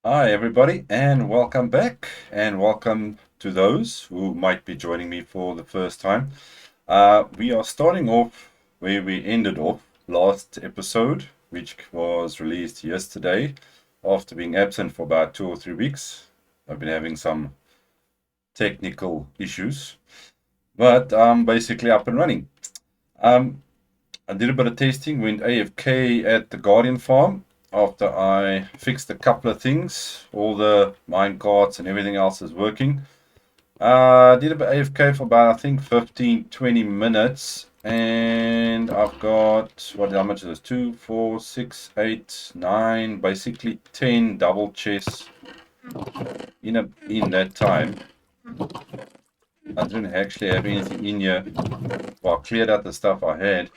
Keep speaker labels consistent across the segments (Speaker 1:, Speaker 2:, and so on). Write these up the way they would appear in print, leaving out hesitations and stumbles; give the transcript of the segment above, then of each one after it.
Speaker 1: Hi, everybody, and welcome back, and welcome to those who might be joining me for the first time. We are starting off where we ended off last episode, which was released yesterday after being absent for about 2 or 3 weeks. I've been having some technical issues, but I'm basically up and running. Um, I did a bit of testing, went AFK at the Guardian farm after I fixed a couple of things. All the mine carts and everything else is working. Did a bit AFK for about, I think, 15, 20 minutes. And I've got, how much is this? 2, 4, 6, 8, 9, basically 10 double chests in that time. I didn't actually have anything in here. Well, I cleared out the stuff I had.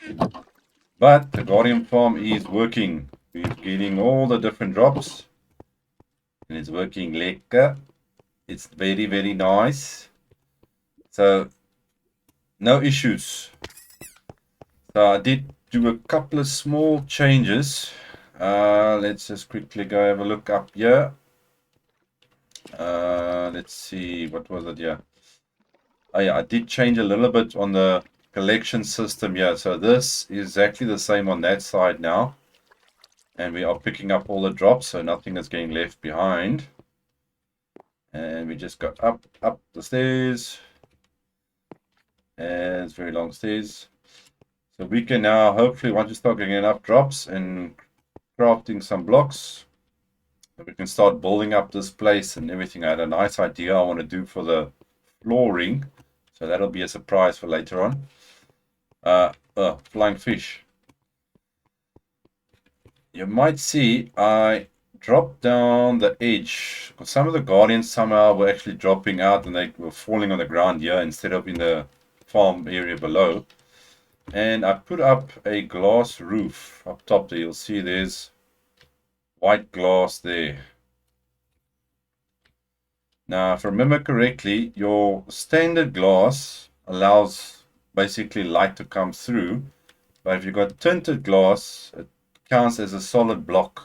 Speaker 1: But the Guardian farm is working. We're getting all the different drops. And it's working lekker. It's very, very nice. So, no issues. So I did do a couple of small changes. Let's just quickly go have a look up here. Let's see, what was it here? Oh yeah, I did change a little bit on the collection system here. So this is exactly the same on that side now. And we are picking up all the drops, so nothing is getting left behind. And we just got up the stairs. And it's very long stairs. So we can now, hopefully, once we start getting enough drops and crafting some blocks, we can start building up this place and everything. I had a nice idea I want to do for the flooring. So that'll be a surprise for later on. Flying fish. You might see I dropped down the edge because some of the guardians somehow were actually dropping out and they were falling on the ground here instead of in the farm area below. And I put up a glass roof up top there. You'll see there's white glass there. Now, if I remember correctly, your standard glass allows basically light to come through. But if you've got tinted glass, it counts as a solid block.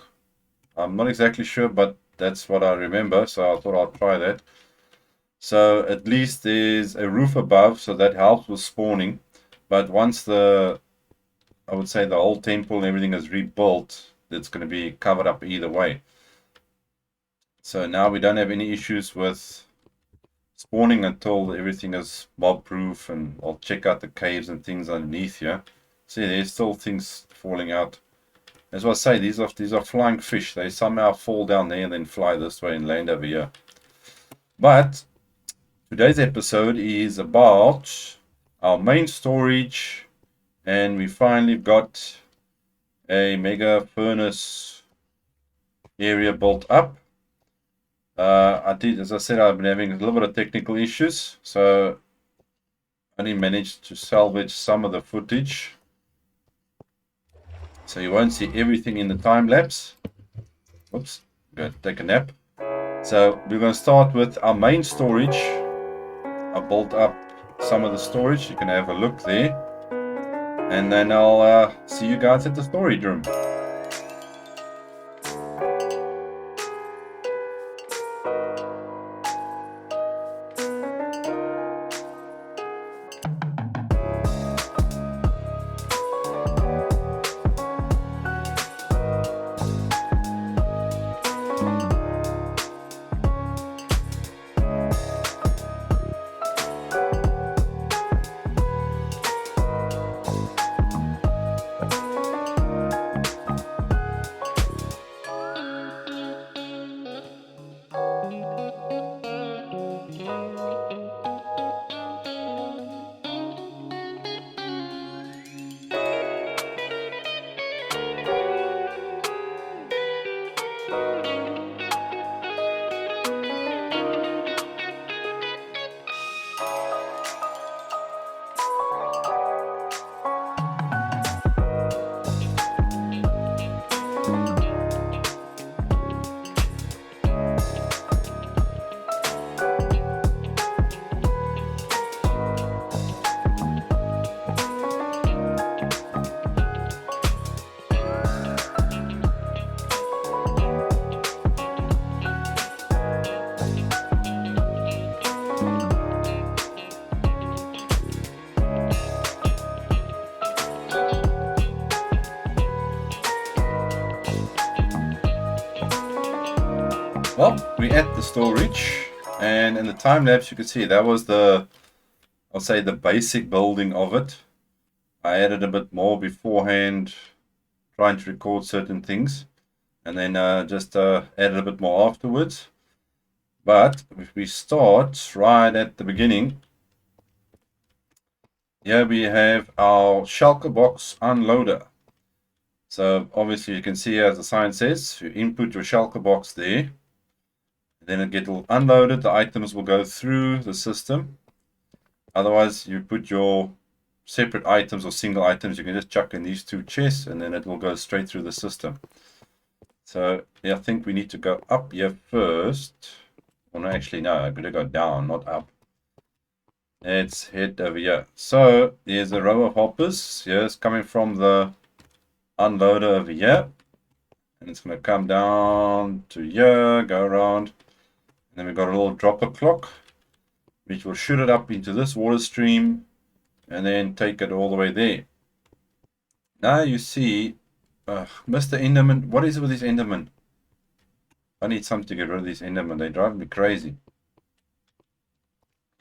Speaker 1: I'm not exactly sure, but that's what I remember. So I thought I'll try that. So at least there's a roof above, so that helps with spawning. But once I would say the whole temple and everything is rebuilt, it's going to be covered up either way. So now we don't have any issues with spawning until everything is mob proof, and I'll check out the caves and things underneath here. See, there's still things falling out. As I say, these are flying fish. They somehow fall down there and then fly this way and land over here. But today's episode is about our main storage, and we finally got a mega furnace area built up. As I said, I've been having a little bit of technical issues, so I only managed to salvage some of the footage. So you won't see everything in the time lapse. Oops, go take a nap. So we're going to start with our main storage. I built up some of the storage. You can have a look there. And then I'll see you guys at the storage room. Well, we're at the storage, and in the time lapse you can see that was I'll say the basic building of it. I added a bit more beforehand, trying to record certain things, and then just added a bit more afterwards. But if we start right at the beginning, here we have our shulker box unloader. So obviously you can see, as the sign says, you input your shulker box there, then it will unload it. The items will go through the system. Otherwise, you put your separate items or single items, you can just chuck in these two chests and then it will go straight through the system. So yeah, I think we need to go up here first. Well, no, actually, no, I'm going to go down, not up. Let's head over here. So there's a row of hoppers. Here's coming from the unloader over here. And it's going to come down to here, go around. And then we've got a little dropper clock, which will shoot it up into this water stream and then take it all the way there. Now you see, Mr. Enderman, what is it with these Endermen? I need something to get rid of these Endermen. They drive me crazy.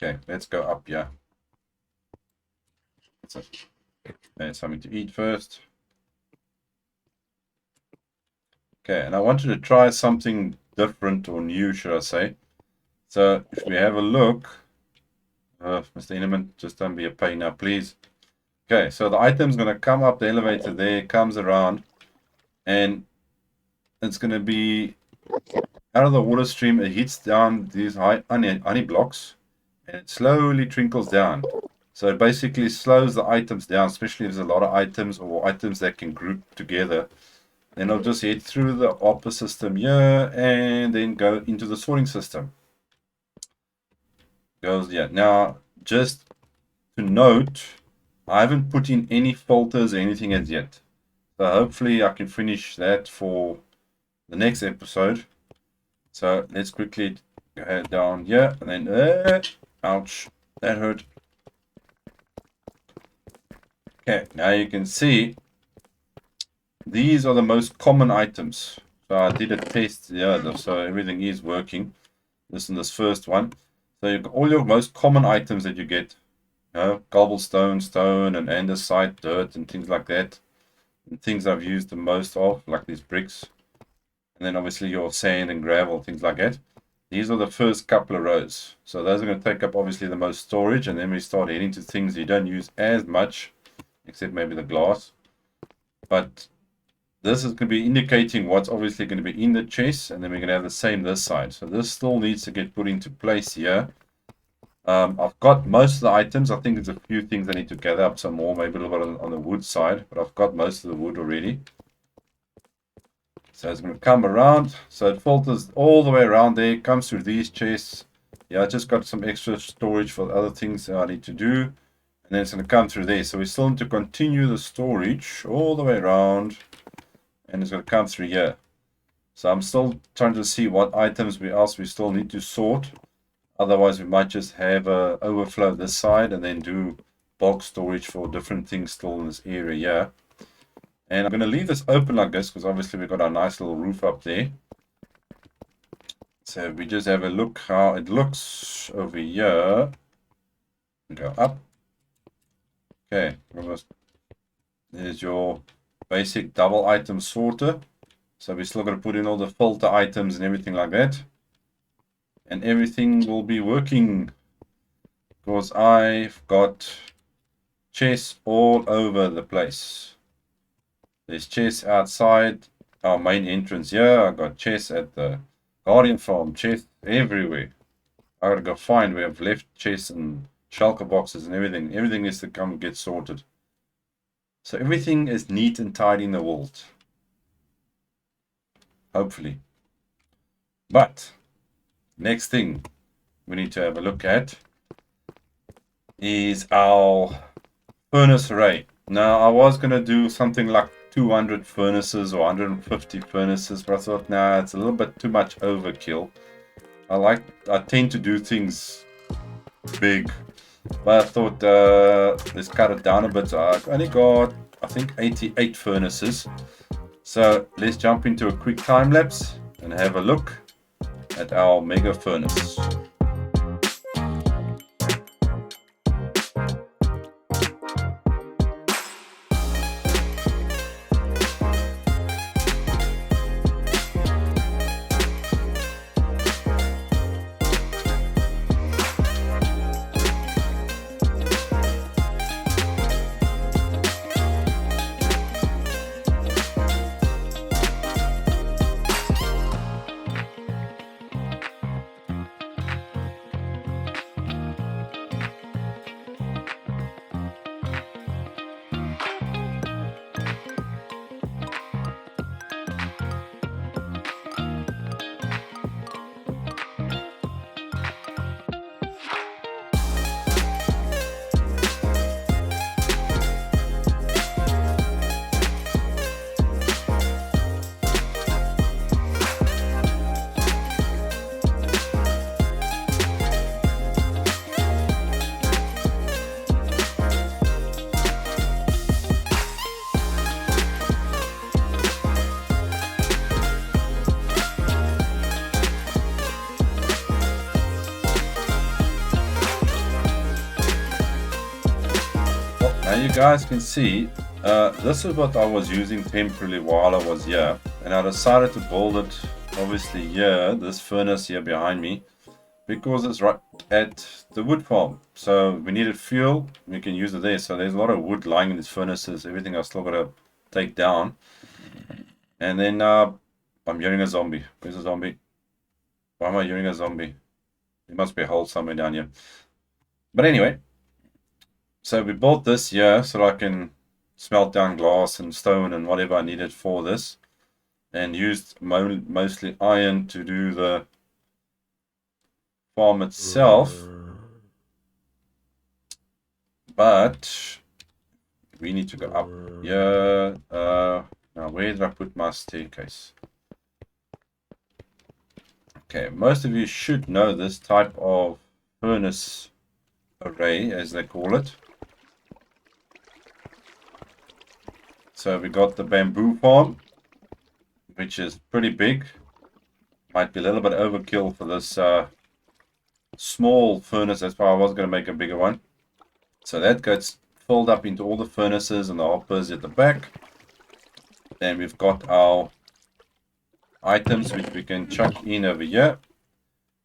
Speaker 1: Okay, let's go up here. There's something to eat first. Okay, and I wanted to try something different or new, should I say. So if we have a look, Mr. Enderman, just don't be a pain now, please. Okay, so the item's going to come up the elevator there, comes around, and it's going to be out of the water stream. It hits down these high honey blocks, and it slowly trickles down. So it basically slows the items down, especially if there's a lot of items or items that can group together. Then I'll just head through the hopper system here and then go into the sorting system. Goes, yeah. Now, just to note, I haven't put in any filters or anything as yet. So hopefully I can finish that for the next episode. So let's quickly go down here and then, ouch, that hurt. Okay, now you can see these are the most common items. So I did a test, yeah, so everything is working. This and this first one. So you've got all your most common items that you get. Cobblestone, stone, and andesite, dirt, and things like that. And things I've used the most of, like these bricks. And then obviously your sand and gravel, things like that. These are the first couple of rows. So those are going to take up obviously the most storage. And then we start heading to things you don't use as much, except maybe the glass. But this is going to be indicating what's obviously going to be in the chest. And then we're going to have the same this side. So this still needs to get put into place here. I've got most of the items. I think there's a few things I need to gather up some more, maybe a little bit on the wood side, but I've got most of the wood already. So it's going to come around. So it filters all the way around there, comes through these chests. Yeah, I just got some extra storage for the other things that I need to do. And then it's going to come through there. So we still need to continue the storage all the way around. And it's going to come through here. So I'm still trying to see what items we still need to sort. Otherwise, we might just have a overflow this side and then do bulk storage for different things still in this area here. And I'm going to leave this open like this because obviously we've got our nice little roof up there. So we just have a look how it looks over here. Go up. Okay, there's your basic double item sorter. So we're still going to put in all the filter items and everything like that. And everything will be working because I've got chests all over the place. There's chests outside our main entrance here. I've got chests at the Guardian Farm, chests everywhere. I gotta go find where I've left chests and shulker boxes and everything. Everything needs to come and get sorted. So everything is neat and tidy in the world. Hopefully. But next thing we need to have a look at is our furnace array. Now I was going to do something like 200 furnaces or 150 furnaces, but I thought, nah, it's a little bit too much overkill. I tend to do things big, but I thought let's cut it down a bit. I've only got, I think, 88 furnaces. So let's jump into a quick time lapse and have a look at our mega furnace. Now you guys can see, this is what I was using temporarily while I was here, and I decided to build it obviously here, this furnace here behind me, because it's right at the wood farm. So we needed fuel, we can use it there. So there's a lot of wood lying in these furnaces, everything I've still got to take down. And then I'm hearing a zombie. Where's a zombie? Why am I hearing a zombie? There must be a hole somewhere down here. But anyway, so we built this here so I can smelt down glass and stone and whatever I needed for this, and used mostly iron to do the farm itself. But we need to go up here. Now where did I put my staircase? Okay, most of you should know this type of furnace array, as they call it. So we got the bamboo farm, which is pretty big. Might be a little bit overkill for this small furnace. That's why I was going to make a bigger one. So that gets filled up into all the furnaces and the hoppers at the back. Then we've got our items which we can chuck in over here.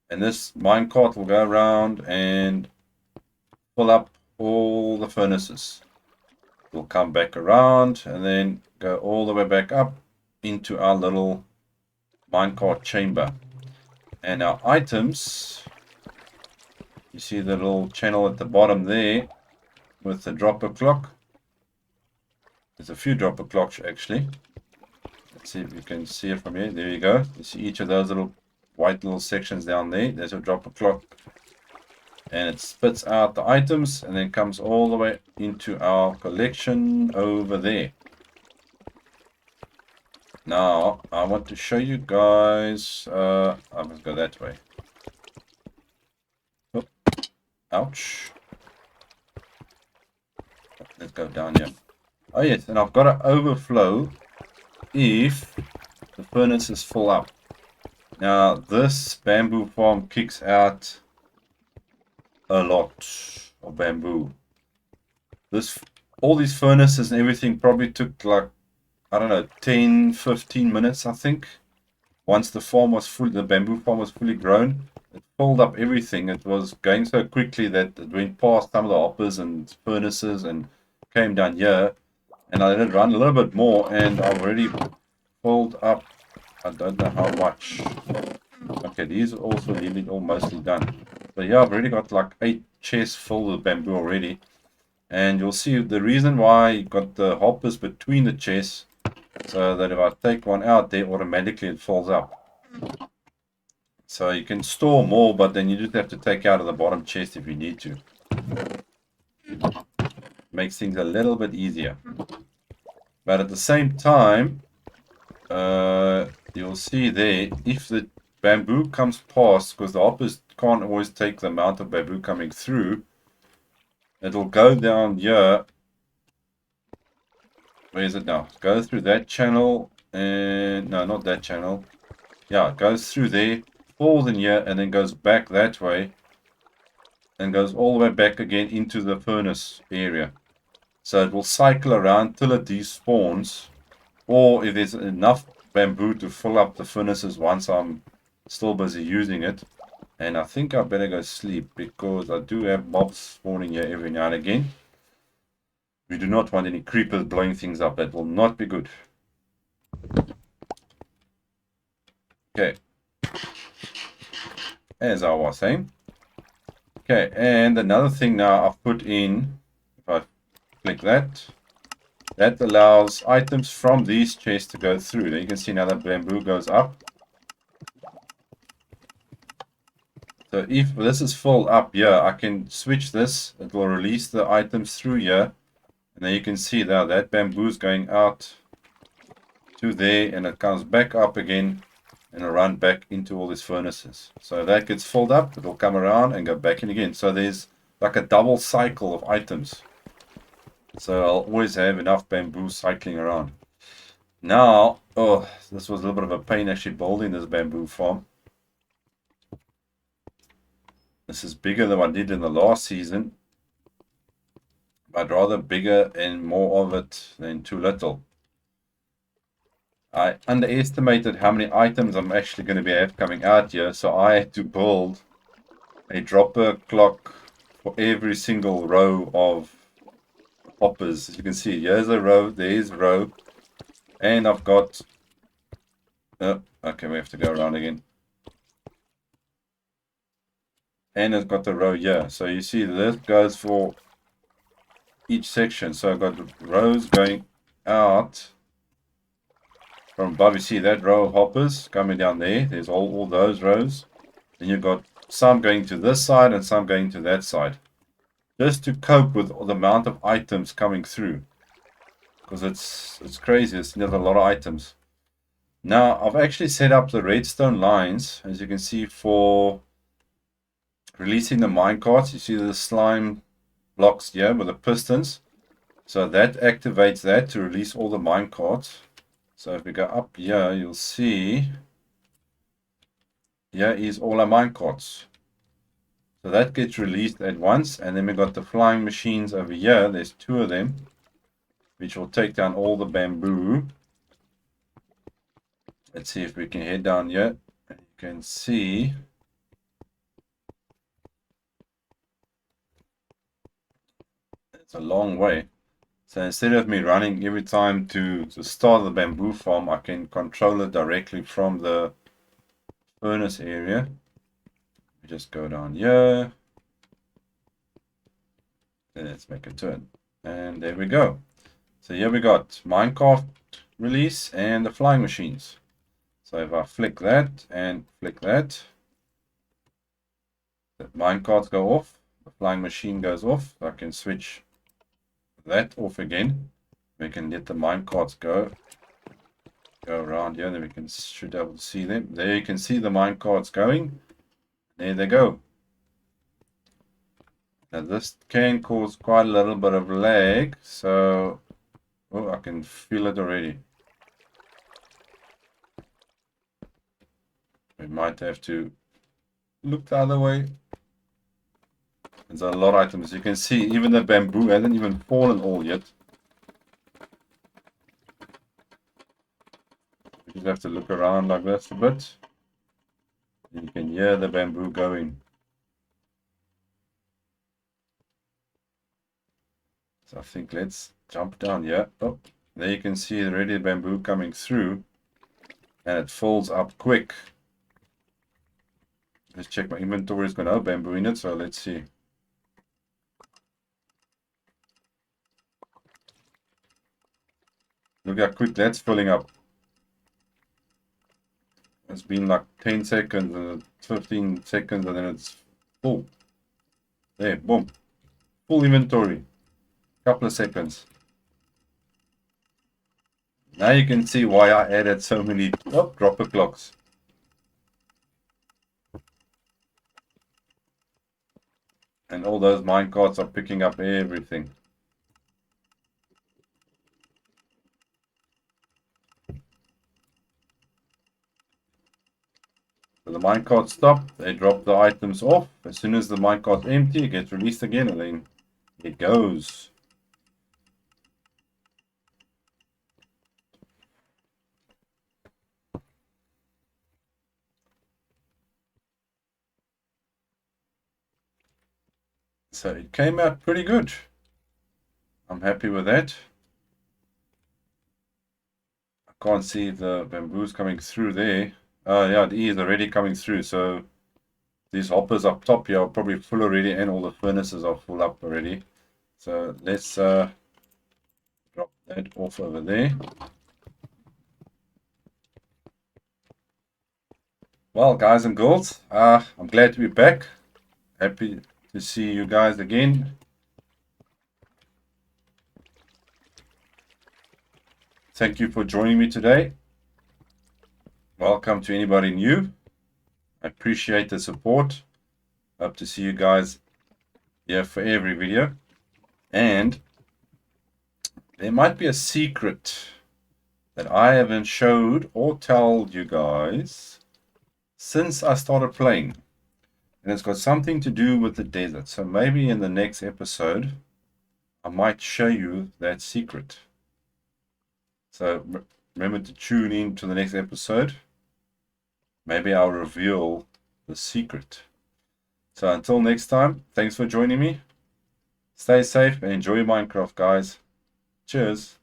Speaker 1: And this minecart will go around and fill up all the furnaces. We'll come back around and then go all the way back up into our little minecart chamber. And our items, you see the little channel at the bottom there with the dropper clock. There's a few dropper clocks actually. Let's see if you can see it from here. There you go. You see each of those little white little sections down there. There's a dropper clock. And it spits out the items and then comes all the way into our collection over there. Now, I want to show you guys, I must go that way. Oh, ouch. Let's go down here. Oh yes, and I've got to overflow if the furnace is full up. Now, this bamboo farm kicks out a lot of bamboo. All these furnaces and everything probably took like, I don't know, 10-15 minutes, I think. Once the farm was full, the bamboo farm was fully grown, it filled up everything. It was going so quickly that it went past some of the hoppers and furnaces and came down here. And I let it run a little bit more, and I've already filled up, I don't know how much. Okay, these are also nearly all mostly done. So yeah, I've already got like 8 chests full with bamboo already. And you'll see the reason why I got the hoppers between the chests, so that if I take one out there, automatically it fills up. So you can store more, but then you just have to take out of the bottom chest if you need to. Makes things a little bit easier. But at the same time, you'll see there, if the bamboo comes past, because the hoppers can't always take the amount of bamboo coming through, it'll go down here. Where is it now? Go through that channel, and no, not that channel. Yeah, it goes through there, falls in here and then goes back that way and goes all the way back again into the furnace area. So it will cycle around till it despawns, or if there's enough bamboo to fill up the furnaces once I'm still busy using it. And I think I better go sleep because I do have mobs spawning here every now and again. We do not want any creepers blowing things up. That will not be good. Okay. As I was saying. Okay, and another thing now I've put in, if I click that, that allows items from these chests to go through. There you can see now that bamboo goes up. So if this is full up here, I can switch this. It will release the items through here. And then you can see now that bamboo is going out to there and it comes back up again and it'll run back into all these furnaces. So that gets filled up, it'll come around and go back in again. So there's like a double cycle of items. So I'll always have enough bamboo cycling around. Now, oh, this was a little bit of a pain actually building this bamboo farm. This is bigger than what I did in the last season, but rather bigger and more of it than too little. I underestimated how many items I'm actually going to have coming out here, so I had to build a dropper clock for every single row of hoppers. As you can see, here's a row, there's a row, and I've got... Oh, okay, we have to go around again. And it's got the row here. So you see this goes for each section. So I've got rows going out from above. You see that row of hoppers coming down there. There's all those rows. Then you've got some going to this side and some going to that side. Just to cope with the amount of items coming through. Because it's crazy. There's a lot of items. Now, I've actually set up the redstone lines, as you can see, for releasing the minecarts. You see the slime blocks here with the pistons. So that activates that to release all the minecarts. So if we go up here, you'll see here is all our minecarts. So that gets released at once. And then we got the flying machines over here. There's 2 of them, which will take down all the bamboo. Let's see if we can head down here. You can see it's a long way. So instead of me running every time to start the bamboo farm, I can control it directly from the furnace area. We just go down here. And let's make a turn. And there we go. So here we got minecart release and the flying machines. So if I flick that and flick that, the minecarts go off, the flying machine goes off. So I can switch that off again. We can let the minecarts go around here, then we should be able to see them. There you can see the minecarts going. There they go. Now this can cause quite a little bit of lag, so oh, I can feel it already. We might have to look the other way. There's a lot of items. You can see even the bamboo hasn't even fallen all yet. You just have to look around like this a bit. You can hear the bamboo going. So I think let's jump down here. Oh, there you can see already the bamboo coming through. And it folds up quick. Let's check my inventory. It's got no bamboo in it, so let's see. Look how quick that's filling up. It's been like 10 seconds and 15 seconds and then it's full. There, boom. Full inventory. Couple of seconds. Now you can see why I added so many dropper clocks. And all those minecarts are picking up everything. A When the minecart stops, they drop the items off. As soon as the minecart's empty, it gets released again, and then it goes. So it came out pretty good. I'm happy with that. I can't see the bamboos coming through there. Yeah, it is already coming through. So these hoppers up top here are probably full already, and all the furnaces are full up already. So let's drop that off over there. Well, guys and girls, I'm glad to be back. Happy to see you guys again. Thank you for joining me today. Welcome to anybody new. I appreciate the support. Hope to see you guys here for every video. And there might be a secret that I haven't showed or told you guys since I started playing. And it's got something to do with the desert. So maybe in the next episode, I might show you that secret. So remember to tune in to the next episode. Maybe I'll reveal the secret. So until next time, thanks for joining me. Stay safe and enjoy Minecraft, guys. Cheers.